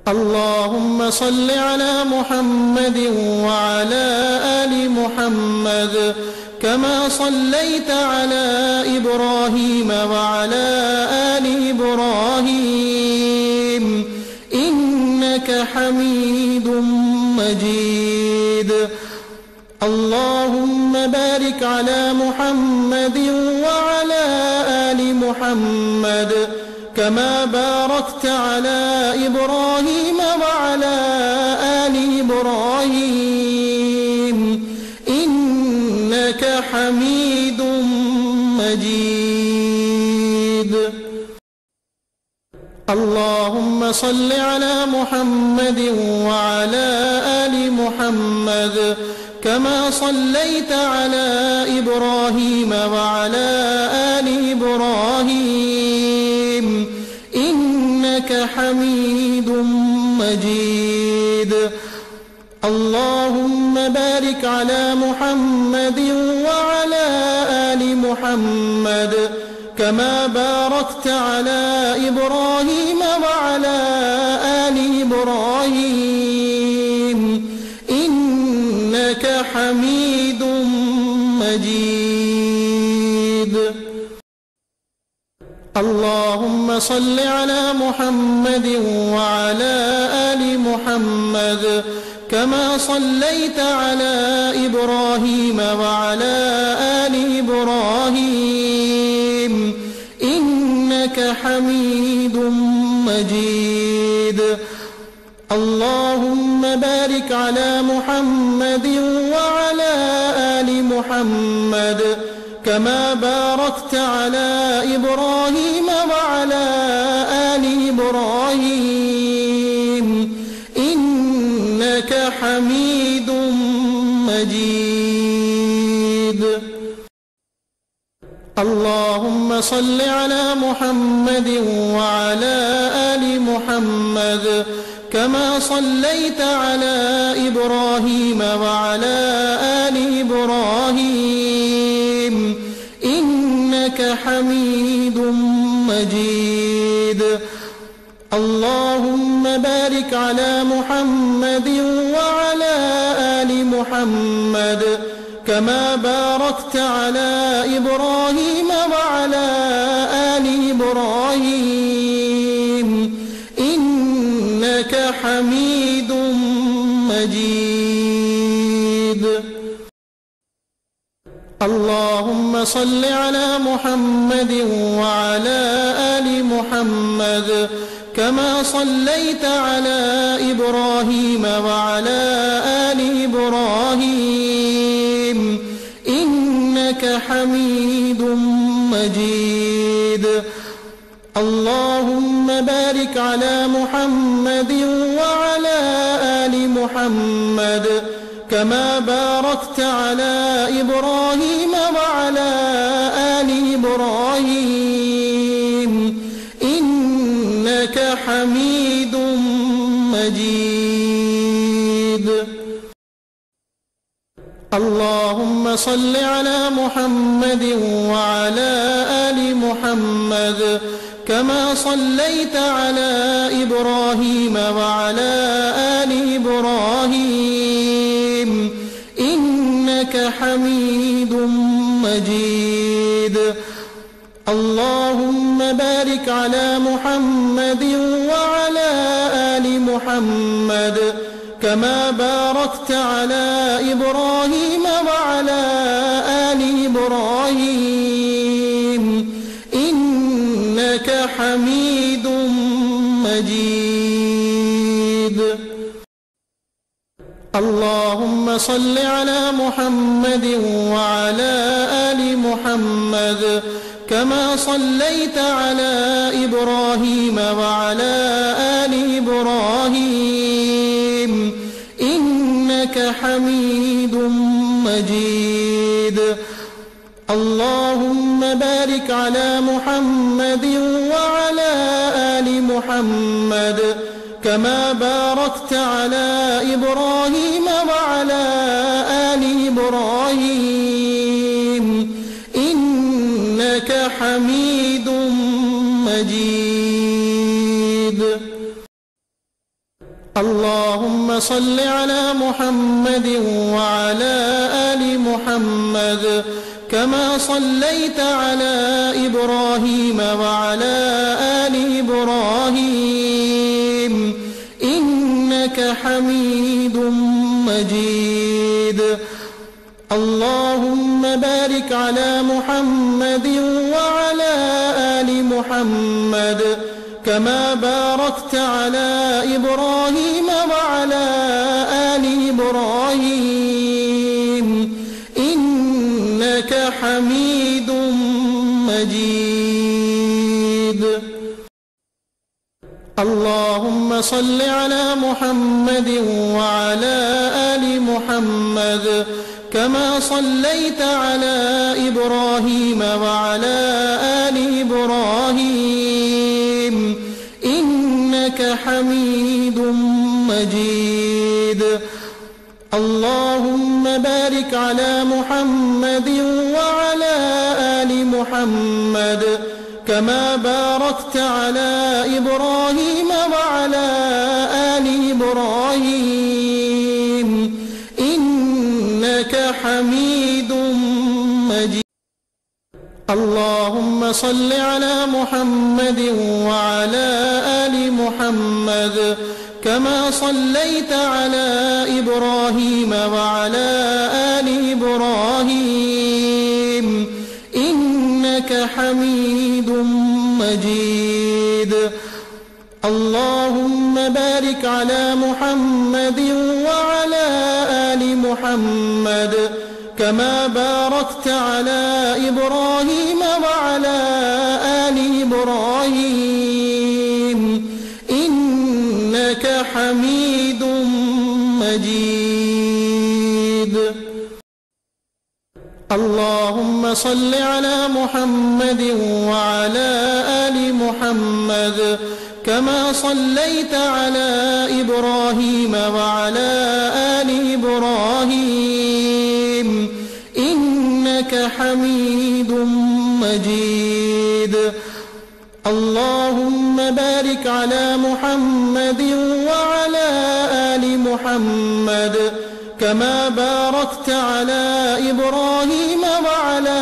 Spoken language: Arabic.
اللهم صل على محمد وعلى آل محمد كما صليت على إبراهيم وعلى آل إبراهيم إنك حميد مجيد. اللهم بارك على محمد وعلى آل محمد كما باركت على إبراهيم وعلى آل إبراهيم إنك حميد مجيد. اللهم صل على محمد وعلى آل محمد كما صليت على إبراهيم وعلى آل إبراهيم إنك حميد مجيد. اللهم بارك على محمد وعلى آل محمد كما باركت على إبراهيم وعلى آل إبراهيم إنك حميد مجيد. اللهم صل على محمد وعلى آل محمد كما صليت على إبراهيم وعلى آل إبراهيم إنك حميد مجيد. اللهم بارك على محمد وعلى آل محمد كما باركت على إبراهيم وعلى آل إبراهيم إنك حميد مجيد. اللهم صل على محمد وعلى آل محمد كما صليت على إبراهيم وعلى آل إبراهيم إنك حميد مجيد. اللهم بارك على محمد وعلى آل محمد كما باركت على إبراهيم وعلى آل إبراهيم إنك حميد مجيد. اللهم صل على محمد وعلى آل محمد كما صليت على إبراهيم وعلى آل إبراهيم إنك حميد مجيد. اللهم بارك على محمد وعلى آل محمد كما باركت على إبراهيم وعلى آل إبراهيم إنك حميد مجيد. اللهم صل على محمد وعلى آل محمد كما صليت على إبراهيم وعلى آل إبراهيم إنك حميد مجيد. اللهم بارك على محمد وعلى آل محمد كما باركت على إبراهيم وعلى آل إبراهيم إنك حميد مجيد. اللهم صل على محمد وعلى آل محمد كما صليت على إبراهيم وعلى آل إبراهيم إنك حميد مجيد. اللهم بارك على محمد وعلى آل محمد كما باركت على إبراهيم وعلى آل إبراهيم إنك حميد مجيد. اللهم صل على محمد وعلى آل محمد كما صليت على إبراهيم وعلى آل إبراهيم إنك حميد مجيد. اللهم بارك على محمد وعلى آل محمد كما باركت على إبراهيم وعلى آل إبراهيم إنك حميد مجيد. اللهم صل على محمد وعلى آل محمد كما صليت على إبراهيم وعلى آل إبراهيم إنك حميد مجيد. اللهم بارك على محمد وعلى آل محمد كما باركت على إبراهيم وعلى آل إبراهيم إنك حميد مجيد. اللهم صل على محمد وعلى آل محمد كما صليت على إبراهيم وعلى آل إبراهيم إنك حميد مجيد. اللهم بارك على محمد وعلى آل محمد كما باركت على إبراهيم وعلى آل إبراهيم إنك حميد مجيد. اللهم صل على محمد وعلى آل محمد كما صليت على إبراهيم وعلى آل إبراهيم إنك حميد مجيد. اللهم بارك على محمد وعلى آل محمد كما باركت على إبراهيم وعلى